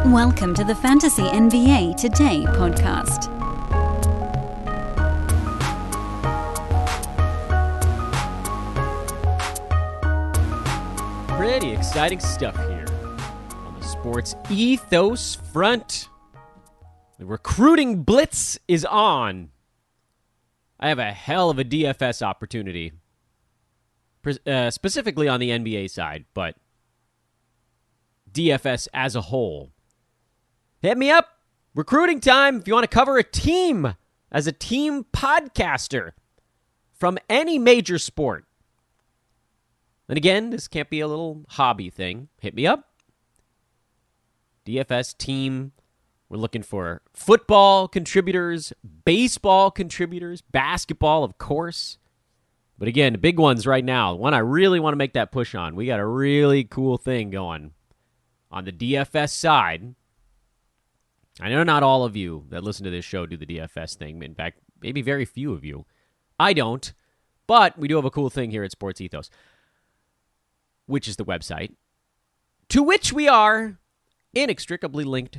Welcome to the Fantasy NBA Today podcast. Pretty exciting stuff here on the sports ethos front. The recruiting blitz is on. I have a hell of a DFS opportunity, specifically on the NBA side, but DFS as a whole. Hit me up. Recruiting time. If you want to cover a team as a team podcaster from any major sport. And again, this can't be a little hobby thing. Hit me up. DFS team. We're looking for football contributors, baseball contributors, basketball, of course. But again, the big ones right now, the one I really want to make that push on. We got a really cool thing going on the DFS side. I know not all of you that listen to this show do the DFS thing. In fact, maybe very few of you. I don't. But we do have a cool thing here at Sports Ethos, which is the website, to which we are inextricably linked.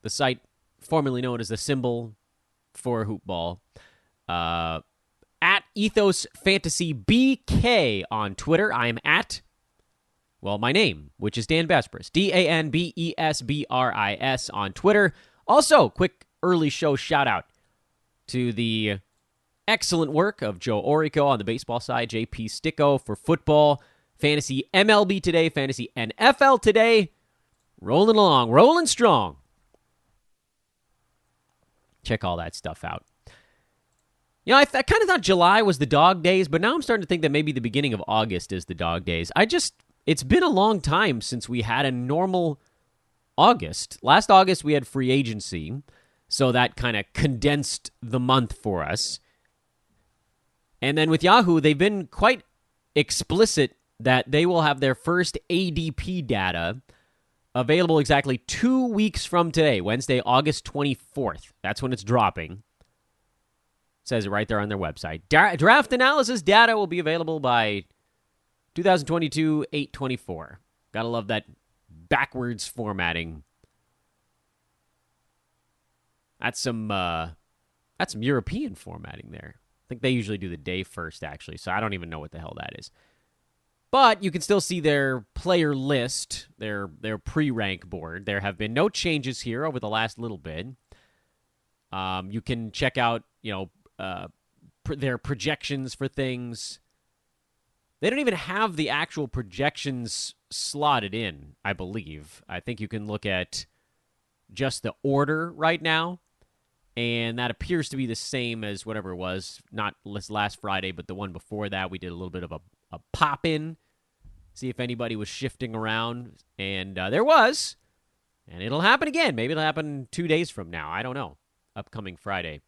The site formerly known as the symbol for Hoopball. At Ethos Fantasy BK on Twitter. I am at, well, my name, which is Dan Besbris. DANBESBRIS on Twitter. Also, quick early show shout out to the excellent work of Joe Orico on the baseball side, JP Sticko for football, Fantasy MLB Today, Fantasy NFL Today. Rolling along, rolling strong. Check all that stuff out. You know, I kind of thought July was the dog days, but now I'm starting to think that maybe the beginning of August is the dog days. It's been a long time since we had a normal August. Last August, we had free agency, so that kind of condensed the month for us. And then with Yahoo, they've been quite explicit that they will have their first ADP data available exactly 2 weeks from today, Wednesday, August 24th. That's when it's dropping. It says it right there on their website. Draft analysis data will be available by 2022-8/24. Gotta love that backwards formatting. That's some European formatting there. I think they usually do the day first, actually, so I don't even know what the hell that is. But you can still see their player list, their pre-rank board. There have been no changes here over the last little bit. You can check out, their projections for things. They don't even have the actual projections slotted in, I believe. I think you can look at just the order right now, and that appears to be the same as whatever it was, not last Friday, but the one before that. We did a little bit of a pop-in, see if anybody was shifting around, and there was, and it'll happen again. Maybe it'll happen 2 days from now. I don't know. Upcoming Friday.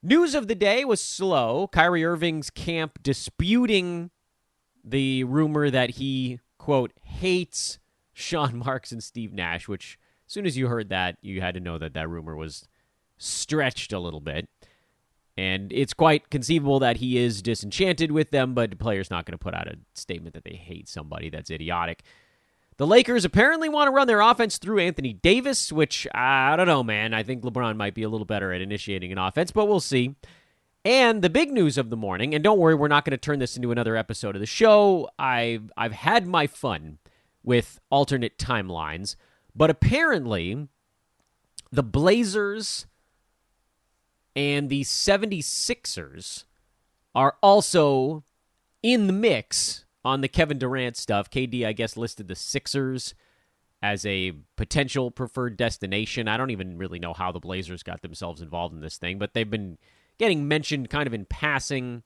News of the day was slow. Kyrie Irving's camp disputing the rumor that he, quote, hates Sean Marks and Steve Nash, which as soon as you heard that, you had to know that that rumor was stretched a little bit. And it's quite conceivable that he is disenchanted with them, but the player's not going to put out a statement that they hate somebody. That's idiotic. The Lakers apparently want to run their offense through Anthony Davis, which, I don't know, man. I think LeBron might be a little better at initiating an offense, but we'll see. And the big news of the morning, and don't worry, we're not going to turn this into another episode of the show. I've had my fun with alternate timelines, but apparently the Blazers and the 76ers are also in the mix on the Kevin Durant stuff. KD, I guess, listed the Sixers as a potential preferred destination. I don't even really know how the Blazers got themselves involved in this thing, but they've been getting mentioned kind of in passing.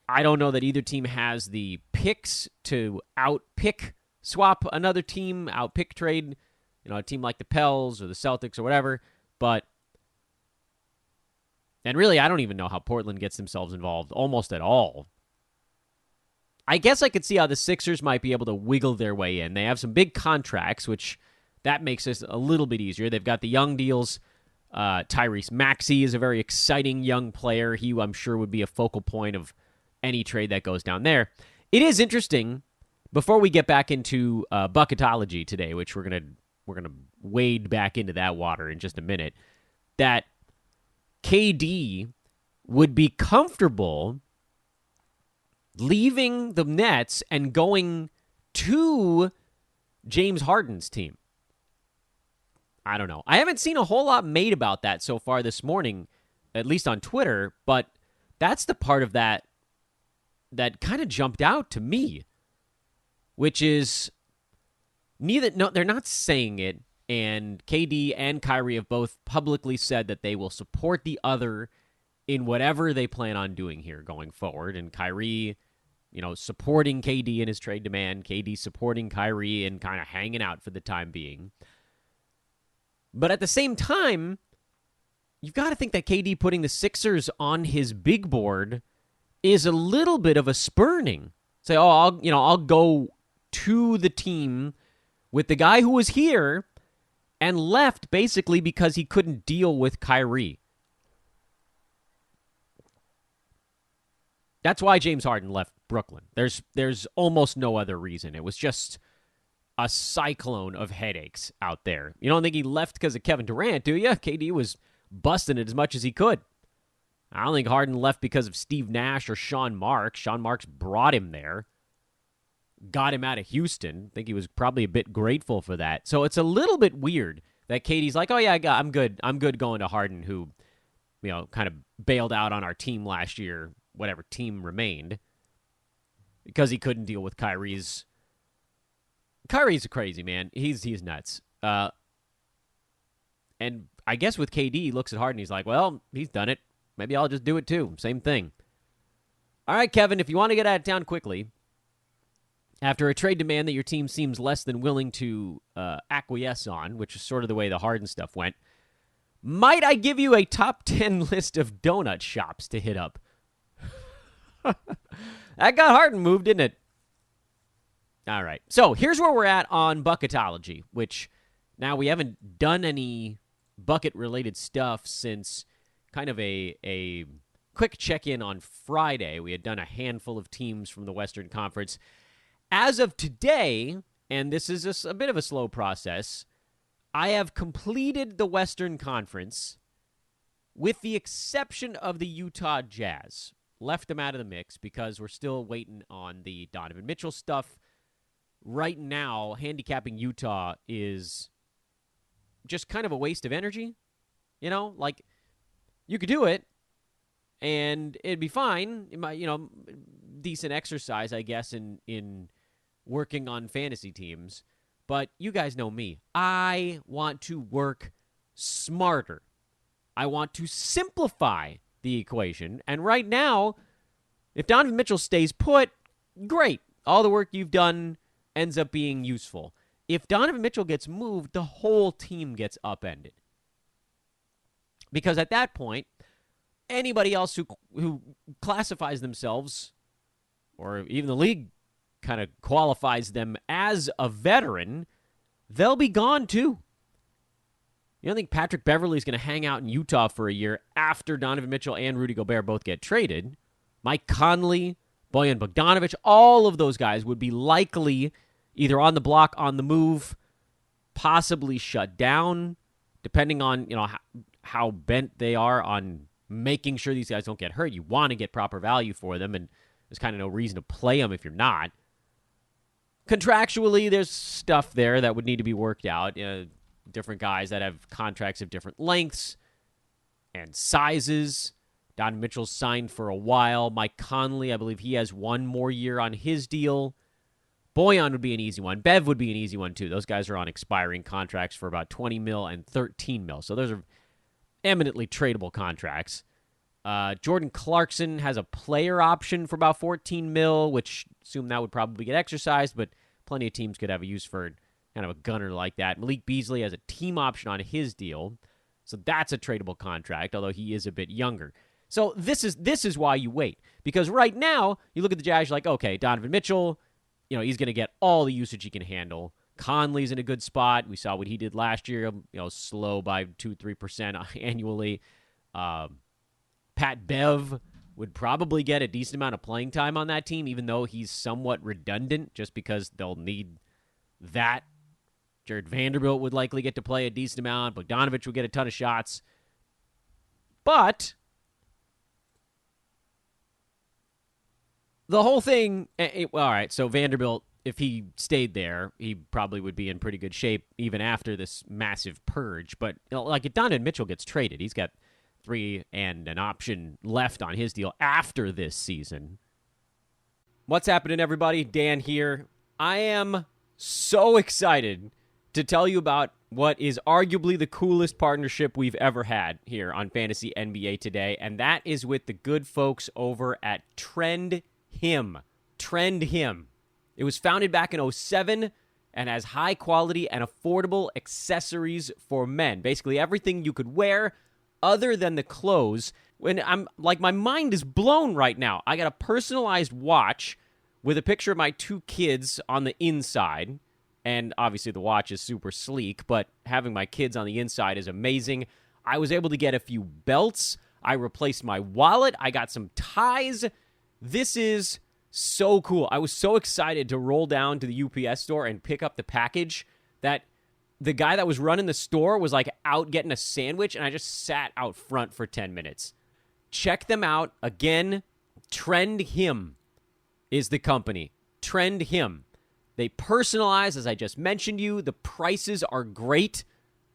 I don't know that either team has the picks to out-pick, swap another team, out-pick trade, a team like the Pels or the Celtics or whatever, but and really, I don't even know how Portland gets themselves involved almost at all. I guess I could see how the Sixers might be able to wiggle their way in. They have some big contracts, which that makes this a little bit easier. They've got the young deals. Tyrese Maxey is a very exciting young player. He, I'm sure, would be a focal point of any trade that goes down there. It is interesting before we get back into Bucketology today, which we're gonna wade back into that water in just a minute, that KD would be comfortable leaving the Nets and going to James Harden's team. I don't know. I haven't seen a whole lot made about that so far this morning, at least on Twitter, but that's the part of that kind of jumped out to me, which is they're not saying it, and KD and Kyrie have both publicly said that they will support the other in whatever they plan on doing here going forward, and Kyrie, supporting KD in his trade demand, KD supporting Kyrie and kind of hanging out for the time being. But at the same time, you've got to think that KD putting the Sixers on his big board is a little bit of a spurning. Say, I'll go to the team with the guy who was here and left basically because he couldn't deal with Kyrie. That's why James Harden left Brooklyn. There's almost no other reason. It was just a cyclone of headaches out there. You don't think he left because of Kevin Durant, do you? KD was busting it as much as he could. I don't think Harden left because of Steve Nash or Sean Marks. Sean Marks brought him there, got him out of Houston. I think he was probably a bit grateful for that. So it's a little bit weird that KD's like, oh yeah, I'm good. I'm good going to Harden, who, kind of bailed out on our team last year, whatever team remained, because he couldn't deal with Kyrie's. Kyrie's crazy, man. He's nuts. And I guess with KD, he looks at Harden, he's like, well, he's done it. Maybe I'll just do it too. Same thing. All right, Kevin, if you want to get out of town quickly, after a trade demand that your team seems less than willing to acquiesce on, which is sort of the way the Harden stuff went, might I give you a top 10 list of donut shops to hit up? That got Harden moved, didn't it? All right. So here's where we're at on Bucketology, which now we haven't done any bucket-related stuff since kind of a quick check-in on Friday. We had done a handful of teams from the Western Conference. As of today, and this is a bit of a slow process, I have completed the Western Conference with the exception of the Utah Jazz. Left them out of the mix because we're still waiting on the Donovan Mitchell stuff. Right now, handicapping Utah is just kind of a waste of energy. Like, you could do it, and it'd be fine. It might, decent exercise, I guess, in working on fantasy teams. But you guys know me. I want to work smarter. I want to simplify the equation. And right now, if Donovan Mitchell stays put, great. All the work you've done ends up being useful. If Donovan Mitchell gets moved, the whole team gets upended. Because at that point, anybody else who classifies themselves, or even the league kind of qualifies them as a veteran, they'll be gone too. You don't think Patrick Beverley's going to hang out in Utah for a year after Donovan Mitchell and Rudy Gobert both get traded? Mike Conley, Bojan Bogdanovic, all of those guys would be likely either on the block, on the move, possibly shut down, depending on how bent they are on making sure these guys don't get hurt. You want to get proper value for them, and there's kind of no reason to play them if you're not. Contractually, there's stuff there that would need to be worked out. Different guys that have contracts of different lengths and sizes. Donovan Mitchell's signed for a while. Mike Conley, I believe he has one more year on his deal. Bojan would be an easy one. Bev would be an easy one, too. Those guys are on expiring contracts for about $20 million and $13 million. So those are eminently tradable contracts. Jordan Clarkson has a player option for about $14 million, which assume that would probably get exercised, but plenty of teams could have a use for kind of a gunner like that. Malik Beasley has a team option on his deal, so that's a tradable contract, although he is a bit younger. So this is why you wait, because right now you look at the Jazz, you're like, okay, Donovan Mitchell, he's going to get all the usage he can handle. Conley's in a good spot. We saw what he did last year, slow by 2-3% annually. Pat Bev would probably get a decent amount of playing time on that team, even though he's somewhat redundant just because they'll need that. Jared Vanderbilt would likely get to play a decent amount. Bogdanovich would get a ton of shots. But the whole thing, all right, so Vanderbilt, if he stayed there, he probably would be in pretty good shape even after this massive purge. But like if Donovan Mitchell gets traded, he's got 3 and an option left on his deal after this season. What's happening, everybody? Dan here. I am so excited to tell you about what is arguably the coolest partnership we've ever had here on Fantasy NBA Today, and that is with the good folks over at Trend Him. Trend Him. It was founded back in 2007 and has high quality and affordable accessories for men. Basically everything you could wear other than the clothes. When I'm like, my mind is blown right now. I got a personalized watch with a picture of my 2 kids on the inside. And obviously the watch is super sleek, but having my kids on the inside is amazing. I was able to get a few belts. I replaced my wallet. I got some ties. This is so cool. I was so excited to roll down to the UPS store and pick up the package that the guy that was running the store was like out getting a sandwich, and I just sat out front for 10 minutes. Check them out. Again, Trend Him is the company. Trend Him. They personalize, as I just mentioned you. The prices are great.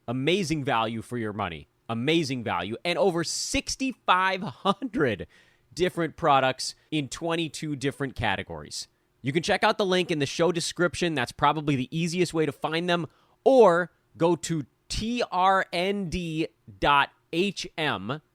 Amazing value for your money. Amazing value. And over 6,500 different products in 22 different categories. You can check out the link in the show description. That's probably the easiest way to find them. Or go to trnd.hm.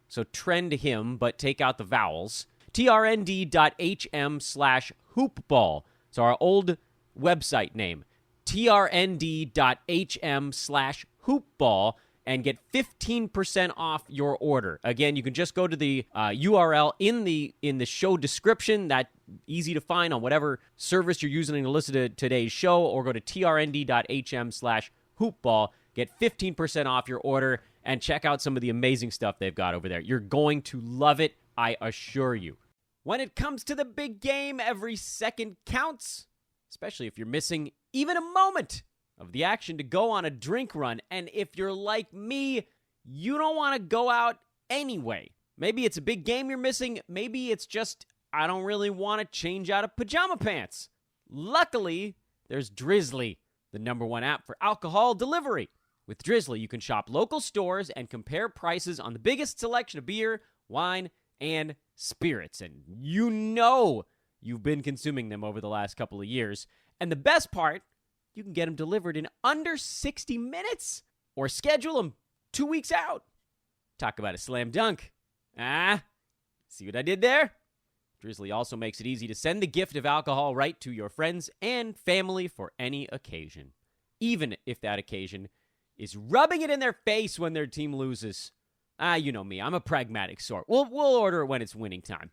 So Trend Him, but take out the vowels. trnd.hm/hoopball. So our old website name, trnd.hm/hoopball, and get 15% off your order. Again, you can just go to the URL in the show description. That easy to find on whatever service you're using to listen to today's show, or go to trnd.hm/hoopball, get 15% off your order, and check out some of the amazing stuff they've got over there. You're going to love it, I assure you. When it comes to the big game, every second counts, especially if you're missing even a moment of the action to go on a drink run. And if you're like me, you don't want to go out anyway. Maybe it's a big game you're missing. Maybe it's just, I don't really want to change out of pajama pants. Luckily, there's Drizzly, the #1 app for alcohol delivery. With Drizzly, you can shop local stores and compare prices on the biggest selection of beer, wine, and spirits. And you know you've been consuming them over the last couple of years. And the best part, you can get them delivered in under 60 minutes or schedule them 2 weeks out. Talk about a slam dunk. See what I did there? Drizzly also makes it easy to send the gift of alcohol right to your friends and family for any occasion, even if that occasion is rubbing it in their face when their team loses. You know me, I'm a pragmatic sort. We'll order it when it's winning time.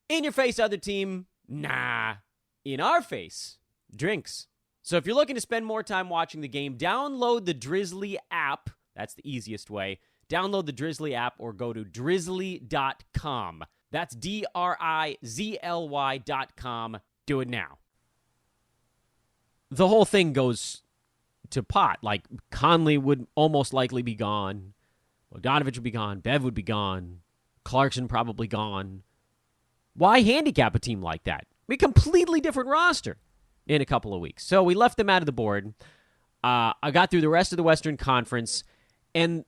In your face, other team, nah. In our face, drinks. So if you're looking to spend more time watching the game, download the Drizzly app. That's the easiest way. Download the Drizzly app or go to drizzly.com. That's DRIZLY.com. Do it now. The whole thing goes to pot. Like, Conley would almost likely be gone. Bogdanovich would be gone. Bev would be gone. Clarkson probably gone. Why handicap a team like that? A completely different roster in a couple of weeks. So we left them out of the board. I got through the rest of the Western Conference. And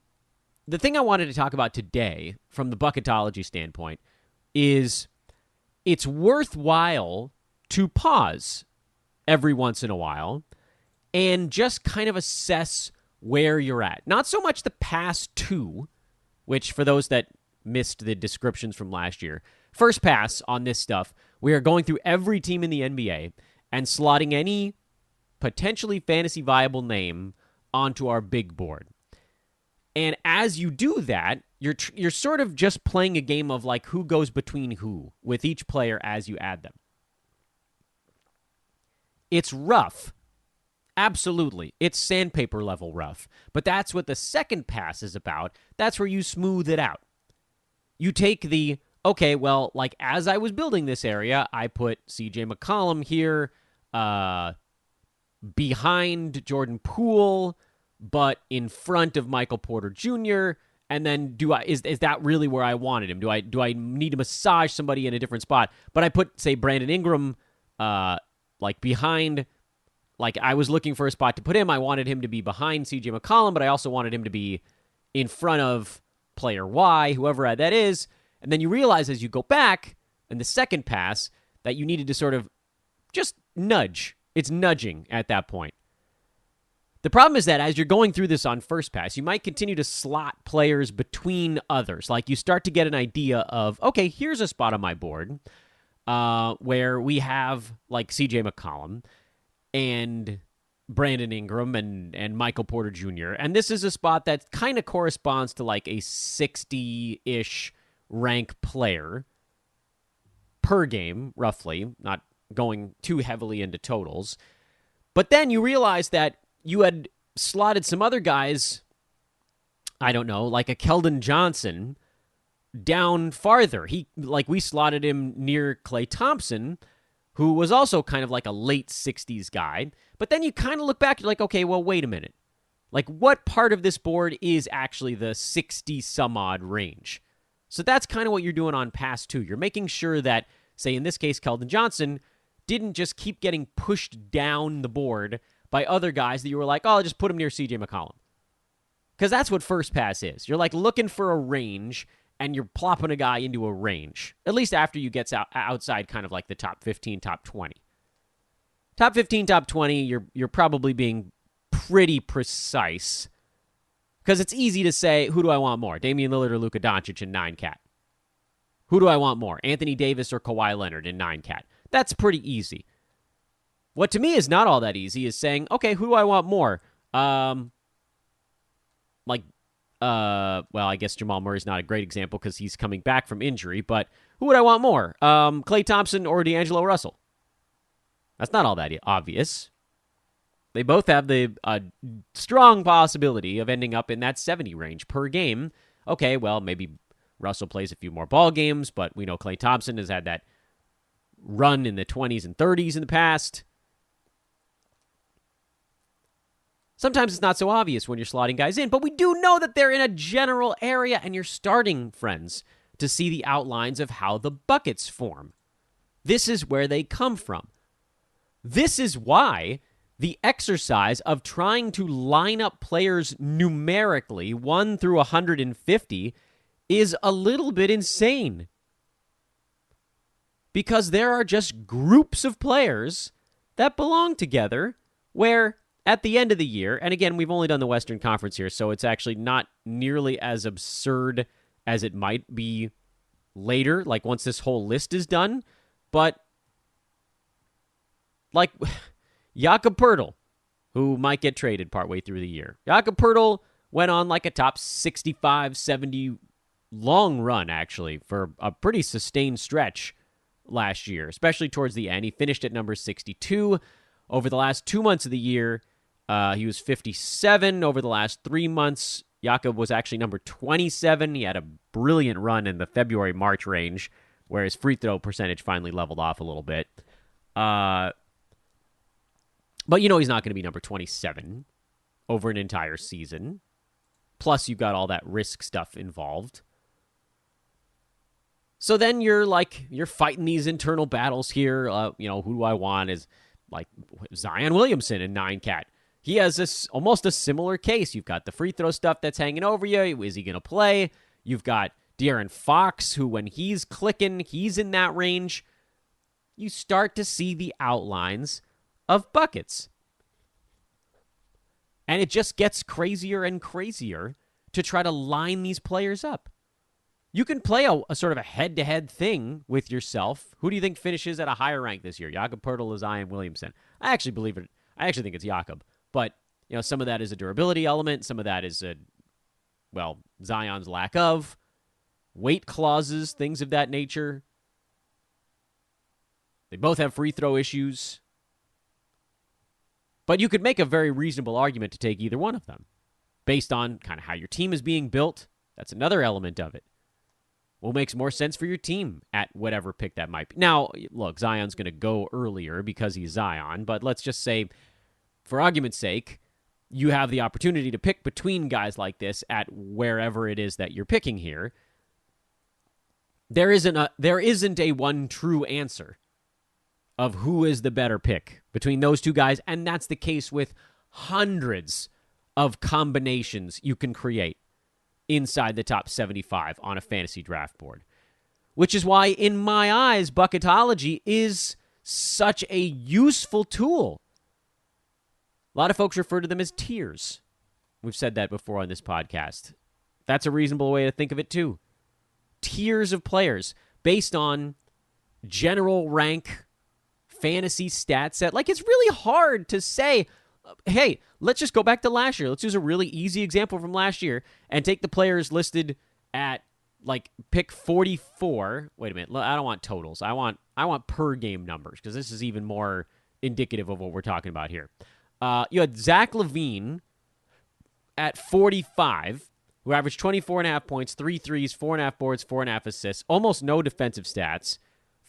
the thing I wanted to talk about today, from the Bucketology standpoint, is it's worthwhile to pause every once in a while and just kind of assess where you're at. Not so much the past two, which for those that missed the descriptions from last year, first pass on this stuff, we are going through every team in the NBA and slotting any potentially fantasy viable name onto our big board. And as you do that, you're sort of just playing a game of like who goes between who with each player as you add them. It's rough. Absolutely. It's sandpaper level rough. But that's what the second pass is about. That's where you smooth it out. You take the okay, well, like as I was building this area, I put CJ McCollum here behind Jordan Poole, but in front of Michael Porter Jr. And then is that really where I wanted him? Do I need to massage somebody in a different spot? But I put, say, Brandon Ingram like behind. Like I was looking for a spot to put him. I wanted him to be behind CJ McCollum, but I also wanted him to be in front of player Y, whoever that is. And then you realize as you go back in the second pass that you needed to sort of just nudge. It's nudging at that point. The problem is that as you're going through this on first pass, you might continue to slot players between others. Like you start to get an idea of, okay, here's a spot on my board where we have like CJ McCollum and Brandon Ingram and Michael Porter Jr. And this is a spot that kind of corresponds to like a 60-ish rank player per game, roughly, not going too heavily into totals. But then you realize that you had slotted some other guys, I don't know, like a Keldon Johnson, down farther. We slotted him near Klay Thompson, who was also kind of like a late 60s guy. But then you kind of look back, you're like, okay, well, wait a minute. Like, what part of this board is actually the 60-some-odd range? So that's kind of what you're doing on pass two. You're making sure that, say, in this case, Keldon Johnson didn't just keep getting pushed down the board by other guys that you were like, oh, I'll just put him near CJ McCollum. Because that's what first pass is. You're like looking for a range, and you're plopping a guy into a range, at least after you get outside kind of like the top 15, top 20. Top 15, top 20, you're probably being pretty precise because it's easy to say, who do I want more, Damian Lillard or Luka Doncic in 9-cat? Who do I want more, Anthony Davis or Kawhi Leonard in 9-cat? That's pretty easy. What to me is not all that easy is saying, okay, who do I want more? Well, I guess Jamal Murray's not a great example because he's coming back from injury, but who would I want more? Klay Thompson or D'Angelo Russell? That's not all that obvious. They both have the strong possibility of ending up in that 70 range per game. Okay, well, maybe Russell plays a few more ball games, but we know Klay Thompson has had that run in the 20s and 30s in the past. Sometimes it's not so obvious when you're slotting guys in, but we do know that they're in a general area, and you're starting, friends, to see the outlines of how the buckets form. This is where they come from. This is why the exercise of trying to line up players numerically, 1 through 150, is a little bit insane. Because there are just groups of players that belong together where at the end of the year, and again, we've only done the Western Conference here, so it's actually not nearly as absurd as it might be later, like once this whole list is done, but like Jakob Poeltl, who might get traded partway through the year. Jakob Poeltl went on like a top 65, 70 long run, actually, for a pretty sustained stretch last year, especially towards the end. He finished at number 62. Over the last 2 months of the year, he was 57. Over the last 3 months, Jakob was actually number 27. He had a brilliant run in the February-March range, where his free throw percentage finally leveled off a little bit. But you know he's not going to be number 27 over an entire season. Plus, you've got all that risk stuff involved. So then you're fighting these internal battles here. Who do I want? Is like Zion Williamson in 9-cat. He has almost a similar case. You've got the free throw stuff that's hanging over you. Is he going to play? You've got De'Aaron Fox, who when he's clicking, he's in that range. You start to see the outlines of buckets. And it just gets crazier and crazier to try to line these players up. You can play a sort of a head-to-head thing with yourself. Who do you think finishes at a higher rank this year? Jakob Poeltl or Zion Williamson? I actually think it's Jakob. But, some of that is a durability element. Some of that is Zion's lack of weight clauses, things of that nature. They both have free throw issues. But you could make a very reasonable argument to take either one of them based on kind of how your team is being built. That's another element of it. what makes more sense for your team at whatever pick that might be. Now, look, Zion's going to go earlier because he's Zion, but let's just say, for argument's sake, you have the opportunity to pick between guys like this at wherever it is that you're picking here. There isn't a one true answer of who is the better pick between those two guys, and that's the case with hundreds of combinations you can create inside the top 75 on a fantasy draft board. Which is why, in my eyes, Bucketology is such a useful tool. A lot of folks refer to them as tiers. We've said that before on this podcast. That's a reasonable way to think of it, too. Tiers of players based on general rank fantasy stat set. Like, it's really hard to say, hey, let's just go back to last year. Let's use a really easy example from last year and take the players listed at, like, pick 44. Wait a minute. I don't want totals. I want per game numbers, because this is even more indicative of what we're talking about here. You had Zach LaVine at 45, who averaged 24.5 points, 3 threes, 4.5 boards, 4.5 assists, almost no defensive stats,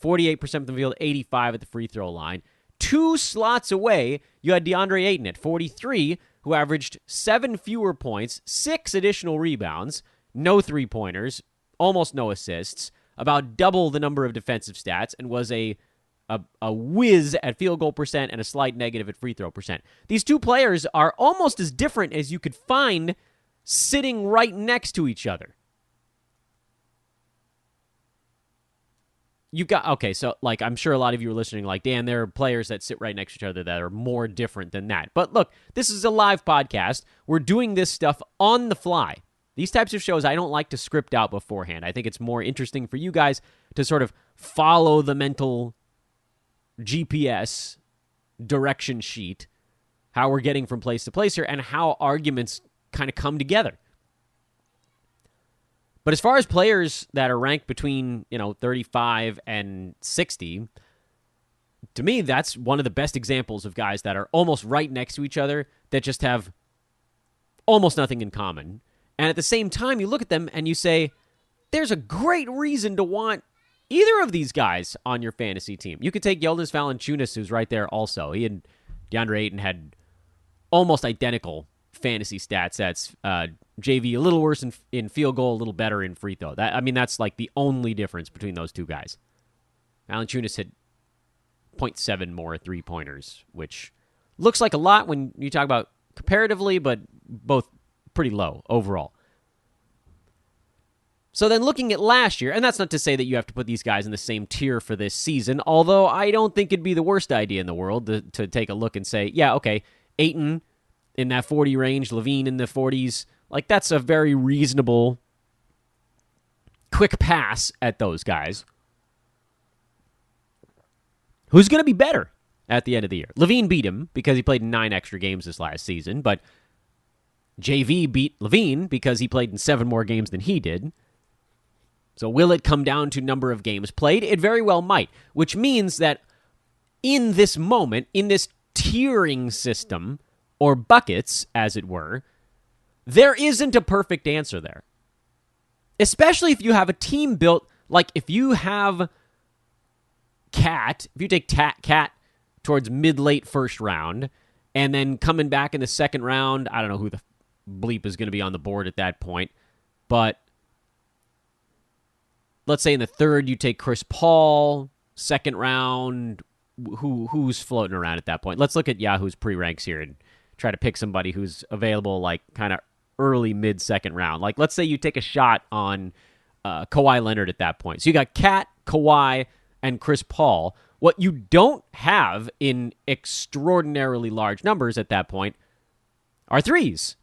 48% from the field, 85 at the free throw line. 2 slots away, you had DeAndre Ayton at 43, who averaged 7 fewer points, 6 additional rebounds, no three-pointers, almost no assists, about double the number of defensive stats, and was a whiz at field goal percent and a slight negative at free throw percent. These two players are almost as different as you could find sitting right next to each other. So, like, I'm sure a lot of you are listening like, Dan, there are players that sit right next to each other that are more different than that. But look, this is a live podcast. We're doing this stuff on the fly. These types of shows I don't like to script out beforehand. I think it's more interesting for you guys to sort of follow the mental GPS direction sheet, how we're getting from place to place here, and how arguments kind of come together. But as far as players that are ranked between, 35 and 60, to me, that's one of the best examples of guys that are almost right next to each other that just have almost nothing in common. And at the same time, you look at them and you say, there's a great reason to want either of these guys on your fantasy team. You could take Yildiz Valanciunas, who's right there also. He and DeAndre Ayton had almost identical fantasy stats. That's JV a little worse in field goal, a little better in free throw. That's like the only difference between those two guys. Valanciunas hit 0.7 more three-pointers, which looks like a lot when you talk about comparatively, but both pretty low overall. So then looking at last year, and that's not to say that you have to put these guys in the same tier for this season, although I don't think it'd be the worst idea in the world to take a look and say, yeah, okay, Ayton in that 40 range, LaVine in the 40s, like that's a very reasonable quick pass at those guys. Who's going to be better at the end of the year? LaVine beat him because he played 9 extra games this last season, but JV beat LaVine because he played in 7 more games than he did. So will it come down to number of games played? It very well might, which means that in this moment, in this tiering system, or buckets, as it were, there isn't a perfect answer there. Especially if you have a team built, like if you have Cat, if you take Cat towards mid-late first round, and then coming back in the second round, I don't know who the bleep is going to be on the board at that point, but let's say in the third you take Chris Paul, second round, who's floating around at that point? Let's look at Yahoo's pre-ranks here and try to pick somebody who's available like kind of early, mid-second round. Like let's say you take a shot on Kawhi Leonard at that point. So you got Cat, Kawhi, and Chris Paul. What you don't have in extraordinarily large numbers at that point are threes.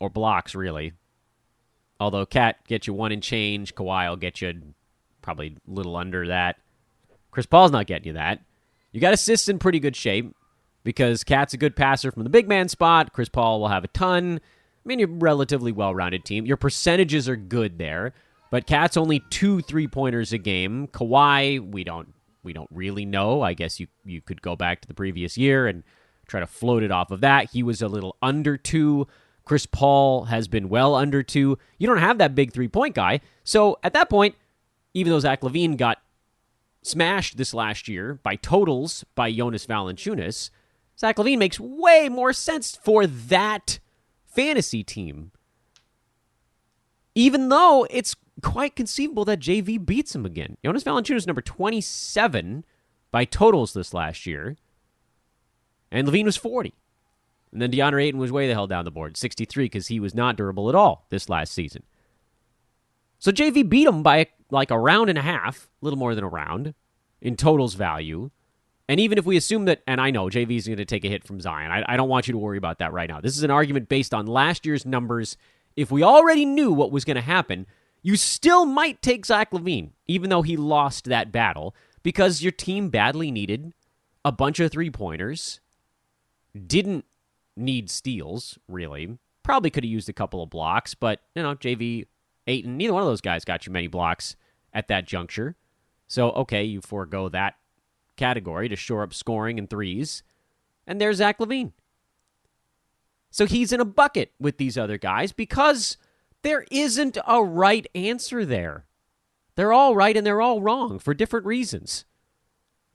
Or blocks, really. Although Cat gets you 1 and change, Kawhi will get you probably a little under that. Chris Paul's not getting you that. You got assists in pretty good shape because Cat's a good passer from the big man spot. Chris Paul will have a ton. I mean, you're a relatively well-rounded team. Your percentages are good there, but Cat's only 2 3-pointers a game. Kawhi, we don't really know. I guess you could go back to the previous year and try to float it off of that. He was a little under 2. Chris Paul has been well under 2. You don't have that big three-point guy. So at that point, even though Zach LaVine got smashed this last year by totals by Jonas Valanciunas, Zach LaVine makes way more sense for that fantasy team. Even though it's quite conceivable that JV beats him again. Jonas Valanciunas number 27 by totals this last year, and LaVine was 40. And then DeAndre Ayton was way the hell down the board, 63, because he was not durable at all this last season. So JV beat him by like a round and a half, a little more than a round, in totals value. And even if we assume that, and I know JV's going to take a hit from Zion, I don't want you to worry about that right now. This is an argument based on last year's numbers. If we already knew what was going to happen, you still might take Zach LaVine, even though he lost that battle, because your team badly needed a bunch of three-pointers, didn't need steals, really. Probably could have used a couple of blocks, but, JV, Ayton, neither one of those guys got you many blocks at that juncture. So, okay, you forego that category to shore up scoring and threes, and there's Zach LaVine. So he's in a bucket with these other guys because there isn't a right answer there. They're all right and they're all wrong for different reasons.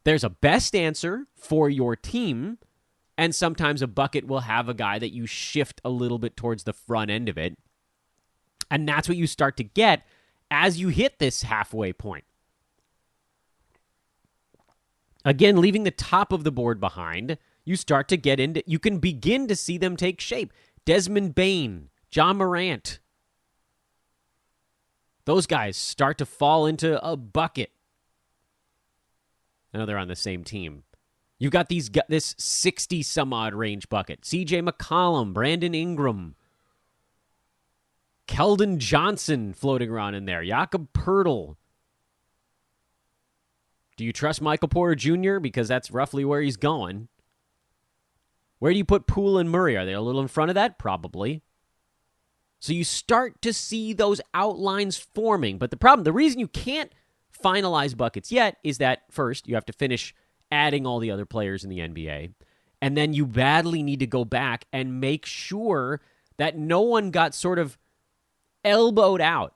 There's a best answer for your team, and sometimes a bucket will have a guy that you shift a little bit towards the front end of it. And that's what you start to get as you hit this halfway point. Again, leaving the top of the board behind, you start to get into, you can begin to see them take shape. Desmond Bane, John Morant. Those guys start to fall into a bucket. I know they're on the same team. You've got this 60-some-odd range bucket. C.J. McCollum, Brandon Ingram, Keldon Johnson floating around in there, Jakob Poeltl. Do you trust Michael Porter Jr.? Because that's roughly where he's going. Where do you put Poole and Murray? Are they a little in front of that? Probably. So you start to see those outlines forming. But the reason you can't finalize buckets yet is that, first, you have to finish adding all the other players in the NBA. And then you badly need to go back and make sure that no one got sort of elbowed out.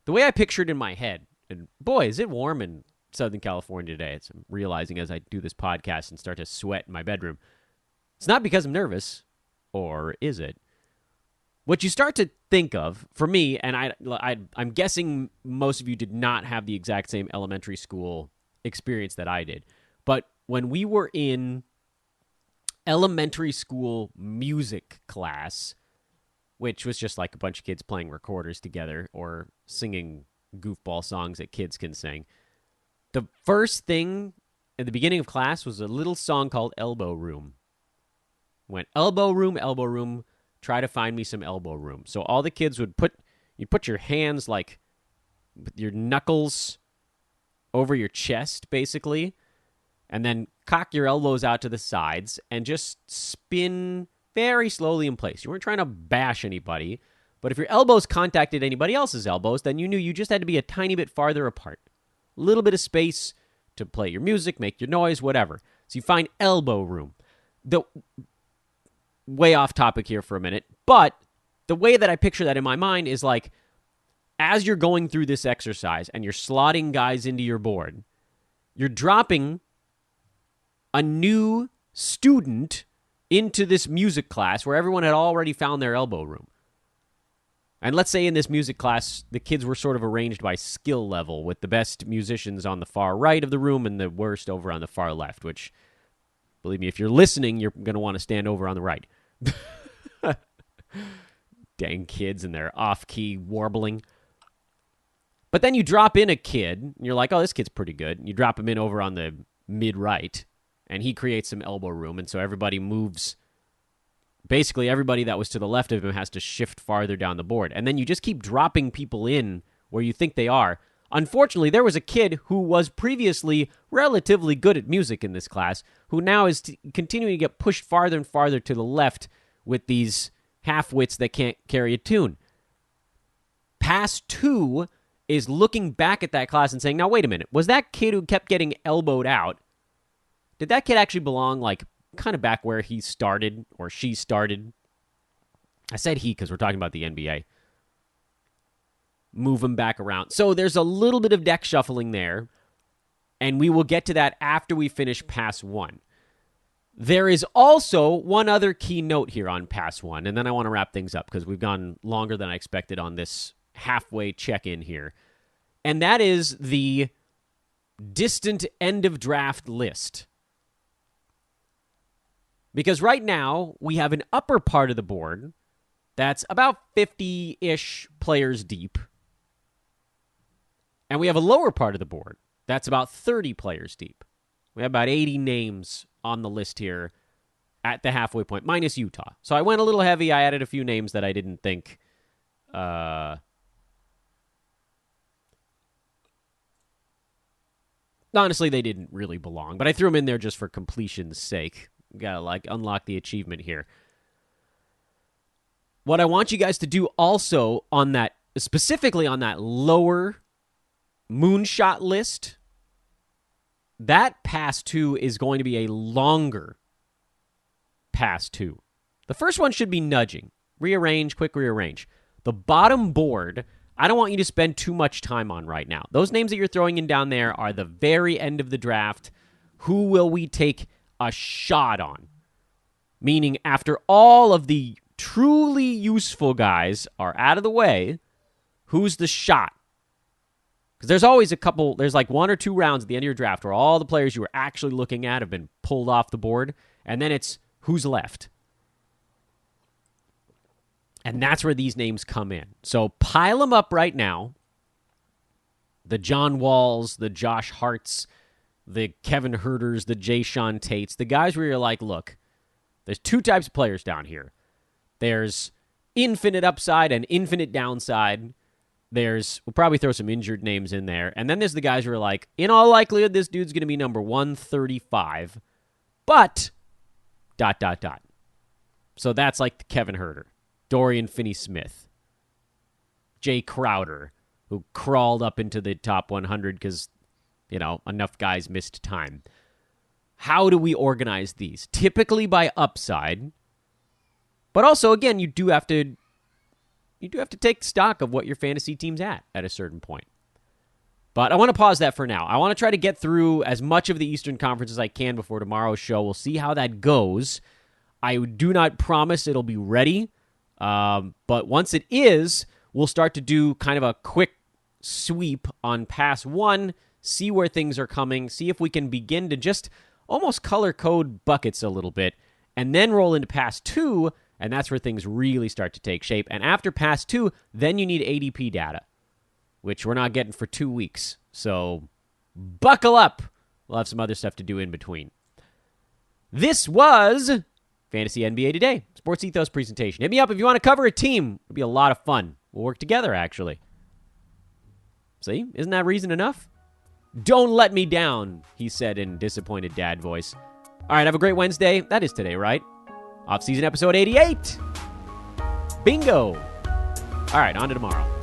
The way I pictured in my head, and boy, is it warm in Southern California today. I'm realizing as I do this podcast and start to sweat in my bedroom. It's not because I'm nervous, or is it? What you start to think of, for me, and I'm guessing most of you did not have the exact same elementary school experience that I did, but when we were in elementary school music class, which was just like a bunch of kids playing recorders together or singing goofball songs that kids can sing, the first thing at the beginning of class was a little song called Elbow Room. Went elbow room, try to find me some elbow room. So all the kids would put your hands like your knuckles over your chest, basically, and then cock your elbows out to the sides and just spin very slowly in place. You weren't trying to bash anybody, but if your elbows contacted anybody else's elbows, then you knew you just had to be a tiny bit farther apart. A little bit of space to play your music, make your noise, whatever. So you find elbow room. Way off topic here for a minute, but the way that I picture that in my mind is like, as you're going through this exercise and you're slotting guys into your board, you're dropping a new student into this music class where everyone had already found their elbow room. And let's say in this music class, the kids were sort of arranged by skill level, with the best musicians on the far right of the room and the worst over on the far left, which, believe me, if you're listening, you're going to want to stand over on the right. Dang kids and their off-key warbling. But then you drop in a kid, and you're like, oh, this kid's pretty good. And you drop him in over on the mid-right, and he creates some elbow room, and so everybody moves. Basically, everybody that was to the left of him has to shift farther down the board. And then you just keep dropping people in where you think they are. Unfortunately, there was a kid who was previously relatively good at music in this class who now is continuing to get pushed farther and farther to the left with these half-wits that can't carry a tune. Pass 2 is looking back at that class and saying, now, wait a minute, was that kid who kept getting elbowed out, did that kid actually belong, like, kind of back where he started or she started I said he because we're talking about the NBA. Move them back around. So there's a little bit of deck shuffling there, and we will get to that after we finish Pass 1. There is also one other key note here on Pass 1, and then I want to wrap things up because we've gone longer than I expected on this halfway check-in here, and that is the distant end-of-draft list. Because right now, we have an upper part of the board that's about 50-ish players deep, and we have a lower part of the board that's about 30 players deep. We have about 80 names on the list here at the halfway point, minus Utah. So I went a little heavy. I added a few names that I didn't think honestly, they didn't really belong, but I threw them in there just for completion's sake. Gotta unlock the achievement here. What I want you guys to do also on that, specifically on that lower moonshot list, that Pass 2 is going to be a longer Pass 2. The first one should be nudging. Rearrange, quick rearrange. The bottom board, I don't want you to spend too much time on right now. Those names that you're throwing in down there are the very end of the draft. Who will we take a shot on? Meaning after all of the truly useful guys are out of the way, who's the shot? Because there's always there's like 1 or 2 rounds at the end of your draft where all the players you were actually looking at have been pulled off the board, and then it's who's left. And that's where these names come in. So pile them up right now. The John Walls, the Josh Harts, the Kevin Herters, the Jay Sean Tates, the guys where you're like, look, there's 2 types of players down here. There's infinite upside and infinite downside. We'll probably throw some injured names in there. And then there's the guys who are like, in all likelihood, this dude's going to be number 135, but ... So that's like Kevin Herter, Dorian Finney-Smith, Jay Crowder, who crawled up into the top 100 because, enough guys missed time. How do we organize these? Typically by upside, but also, again, you do have to take stock of what your fantasy team's at a certain point. But I want to pause that for now. I want to try to get through as much of the Eastern Conference as I can before tomorrow's show. We'll see how that goes. I do not promise it'll be ready. But once it is, we'll start to do kind of a quick sweep on Pass 1, see where things are coming, see if we can begin to just almost color code buckets a little bit, and then roll into Pass 2, and that's where things really start to take shape. And after Pass 2, then you need ADP data, which we're not getting for 2 weeks. So buckle up. We'll have some other stuff to do in between. This was Fantasy NBA Today, Sports Ethos presentation. Hit me up if you want to cover a team. It'll be a lot of fun. We'll work together, actually. See? Isn't that reason enough? Don't let me down, he said in disappointed dad voice. All right, have a great Wednesday. That is today, right? Off-season episode 88. Bingo. All right, on to tomorrow.